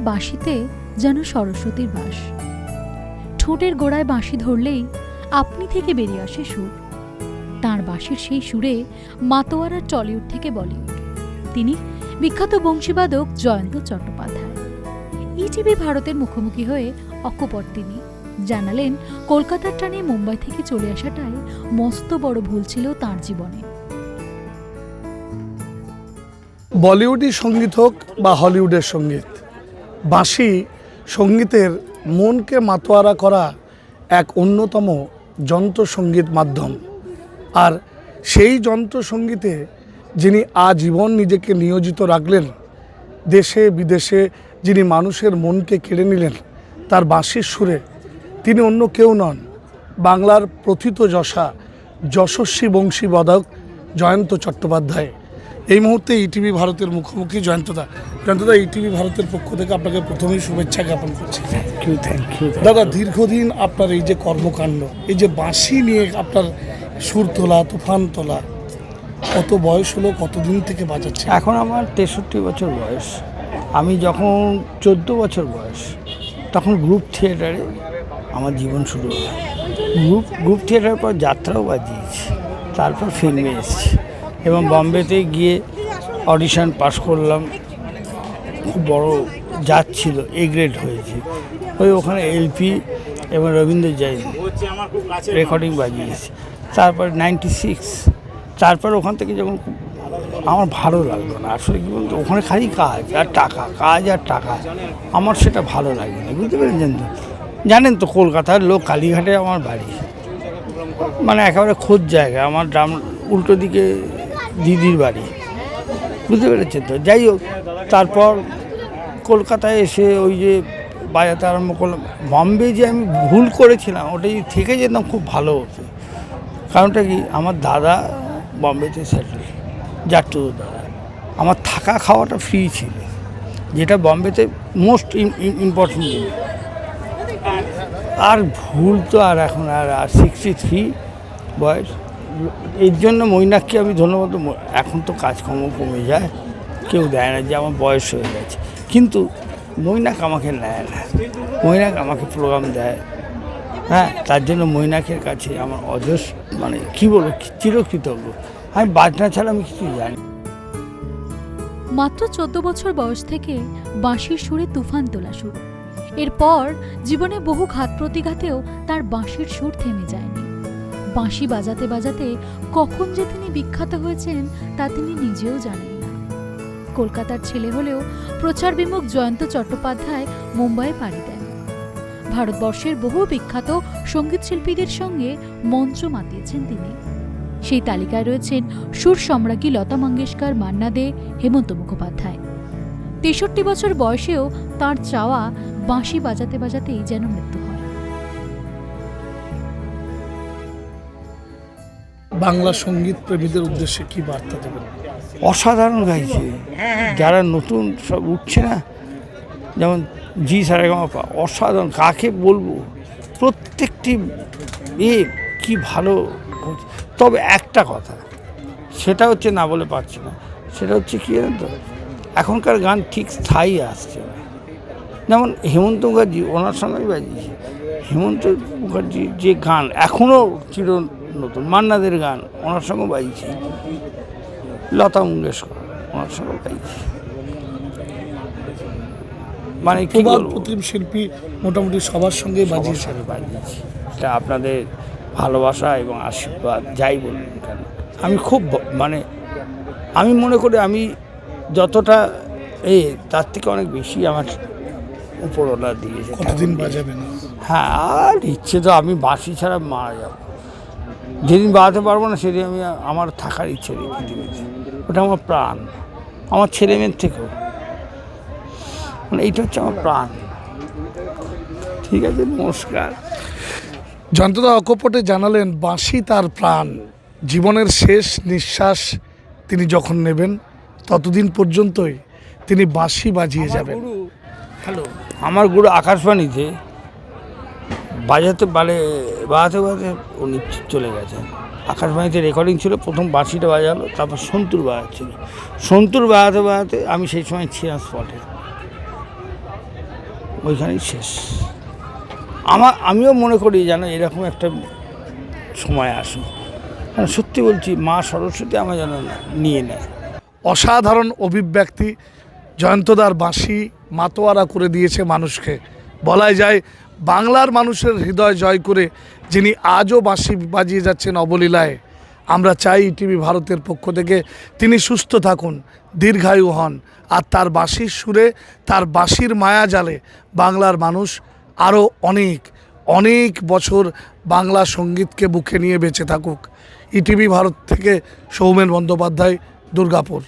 বাঁশিতে যেন সরস্বতীর বাস। ঠোঁটের গোড়ায় বাঁশি ধরলেই আপনি থেকে বেরিয়ে আসে সুর। তাঁর বাঁশির সেই সুরে মাতোয়ারা টলিউড থেকে বলিউড। তিনি বিখ্যাত বংশীবাদক জয়ন্ত চট্টোপাধ্যায়। ইটিভি ভারতের মুখোমুখি হয়ে অকপট তিনি জানালেন, কলকাতার টানে মুম্বাই থেকে চলে আসাটাই মস্ত বড় ভুল ছিল তাঁর জীবনে। বলিউডি সঙ্গীত হোক বা হলিউডের সঙ্গীত, বাঁশি সঙ্গীতের মনকে মাতোয়ারা করা এক অন্যতম যন্ত্রসঙ্গীত মাধ্যম। আর সেই যন্ত্রসঙ্গীতে যিনি আজীবন নিজেকে নিয়োজিত রাখলেন, দেশে বিদেশে যিনি মানুষের মনকে কেড়ে নিলেন তার বাঁশির সুরে, তিনি অন্য কেউ নন, বাংলার প্রথিত যশস্বী বংশীবাদক জয়ন্ত চট্টোপাধ্যায়। এই মুহূর্তে ইটিভি ভারতের মুখোমুখি জয়ন্তদা। ইটিভি ভারতের পক্ষ থেকে আপনাকে প্রথমেই শুভেচ্ছা জ্ঞাপন করছি। থ্যাংক ইউ দাদা, দীর্ঘদিন আপনার এই যে কর্মকাণ্ড, এই যে বাঁশি নিয়ে আপনার সুর তোলা, তুফান তোলা, কত বয়স হলো, কতদিন থেকে বাজাচ্ছে? এখন আমার 63 বছর বয়স। আমি যখন 14 বছর বয়স তখন গ্রুপ থিয়েটারে আমার জীবন শুরু হয়। গ্রুপ থিয়েটারের পর যাত্রাও বাজিয়েছি, তারপর ফিল্মে এসেছি এবং বম্বেতে গিয়ে অডিশন পাস করলাম। খুব বড় জাজ ছিল, এ গ্রেড হয়েছে। ওখানে এলপি এবং রবীন্দ্র জৈন রেকর্ডিং বাজিয়েছি। তারপর 96, তারপর ওখান থেকে যখন আমার ভালো লাগলো না, আসলে কী বলতো, ওখানে খালি কাজ আর টাকা, কাজ আর টাকা, আমার সেটা ভালো লাগে না, বুঝতে পেরেছেন তো? জানেন তো কলকাতার লোক, কালীঘাটে আমার বাড়ি, মানে একেবারে খোঁজ জায়গা। আমার গ্রাম উল্টো দিকে দিদির বাড়ি, বুঝতে পেরেছেন তো? যাই হোক, তারপর কলকাতায় এসে ওই যে বাজাতে আরম্ভ করলাম। বম্বে যে আমি ভুল করেছিলাম, ওটা যদি থেকে যেতাম খুব ভালো হতো। কারণটা কি, আমার দাদা বম্বেতে সেটেল, জাট্টু দাদা। আমার থাকা খাওয়াটা ফ্রি ছিল, যেটা বম্বেতে মোস্ট ইম্পর্টেন্ট জিনিস। আর ভুল তো আর এখন আর 63 বয়স। এর জন্য মৈনাককে আমি ধন্যবাদ। এখন তো কাজকর্ম কমে যায়, কেউ দেয় না, যে আমার বয়স হয়ে গেছে, কিন্তু মৈনাক আমাকে নেয় না। মৈনাক আমাকে প্রোগ্রাম দেয়, হ্যাঁ, তার জন্য মৈনাকের কাছে আমার মানে কী বলবো, চিরকৃতজ্ঞ। আমি বাজনা ছাড়া আমি কিছু জানি। মাত্র 14 বছর বয়স থেকে বাঁশির সুরে তুফান তোলা শুরু। এরপর জীবনে বহু ঘাত প্রতিঘাতেও তার বাঁশির সুর থেমে যায়নি। বাঁশি বাজাতে বাজাতে কখন যে তিনি বিখ্যাত হয়েছেন তা তিনি নিজেও জানেন না। কলকাতার ছেলে হলেও প্রচার বিমুখ জয়ন্ত চট্টোপাধ্যায় মুম্বাইয়ে পাড়ি দেন। ভারতবর্ষের বহু বিখ্যাত সঙ্গীত শিল্পীদের সঙ্গে মঞ্চ মাতিয়েছেন তিনি। সেই তালিকায় রয়েছেন সুর সম্রাজ্ঞী লতা মঙ্গেশকর, মান্না দে, হেমন্ত মুখোপাধ্যায়। 63 বছর বয়সেও তার চাওয়া বাঁশি বাজাতে বাজাতেই যেন মৃত্যু হয়। বাংলা সঙ্গীত প্রেমীদের উদ্দেশ্যে কি বার্তা দেবেন? অসাধারণ গাইছে, যারা নতুন সব উঠছে না, যেমন জি সারেগামাপা, অসাধারণ, কাকে বলবো, প্রত্যেকটি কি ভালো। তবে একটা কথা, সেটা হচ্ছে, না বলে পারছি না, সেটা হচ্ছে কি জানেন তো, এখনকার গান ঠিক স্থায়ী আসছে না। যেমন হেমন্ত মুখার্জি, ওনার সঙ্গে বাজিয়েছি। হেমন্ত মুখার্জির যে গান এখনও চির নতুন, মান্নাদের গান ওনার সঙ্গে বাজিয়েছি, লতা মঙ্গেশকর ওনার সঙ্গে বাজিয়েছি। মানে কি প্রতিম শিল্পী মোটামুটি সবার সঙ্গে বাজিয়েছি। এটা আপনাদের ভালোবাসা এবং আশীর্বাদ, যাই বলুন কেন, আমি খুব মানে আমি মনে করি আমি যতটা তার থেকে অনেক বেশি আমার উপরওয়ালা দিয়েছে। কতদিন বাজাবেন? হ্যাঁ, আর ইচ্ছে তো, আমি বাঁশি ছাড়া মারা যাব। যেদিন বাজাতে পারবো না সেদিন আমার থাকার ইচ্ছে নেই পৃথিবীতে। ওটা আমার প্রাণ, আমার ছেলেমেয়ের থেকেও, মানে এইটা হচ্ছে আমার প্রাণ। ঠিক আছে, নমস্কার। জয়ন্তদা অকপটে জানালেন, বাঁশি তার প্রাণ। জীবনের শেষ নিঃশ্বাস তিনি যখন নেবেন, ততদিন পর্যন্তই তিনি বাঁশি বাজিয়ে যাবেন। হ্যালো, আমার গুরু আকাশবাণীতে বাজাতে বাজাতে উনি চলে গেছেন। আকাশবাণীতে রেকর্ডিং ছিল, প্রথম বাঁশিটা বাজালো, তারপর সন্তুর বাজাচ্ছিল। সন্তুর বাজাতে বাজাতে আমি সেই সময় ছিলাম স্পটে। ওইখানেই শেষ। আমিও মনে করি যেন এরকম একটা সময় আসুক, কারণ সত্যি বলছি মা সরস্বতী আমার যেন নিয়ে নেয়। অসাধারণ অভিব্যক্তি। জয়ন্তদার বাঁশি মাতোয়ারা করে দিয়েছে মানুষকে। বলাই যায় বাংলার মানুষের হৃদয় জয় করে যিনি আজও বাঁশি বাজিয়ে যাচ্ছেন অবলীলায়। আমরা চাই টিভি ভারতের পক্ষ থেকে তিনি সুস্থ থাকুন, দীর্ঘায়ু হন, আর তার বাঁশির সুরে, তার বাঁশির মায়া জালে বাংলার মানুষ আরও অনেক অনেক বছর বাংলা সঙ্গীতকে বুকে নিয়ে বেঁচে থাকুক। ইটিভি ভারত থেকে সৌমেন বন্দ্যোপাধ্যায়, দুর্গাপুর।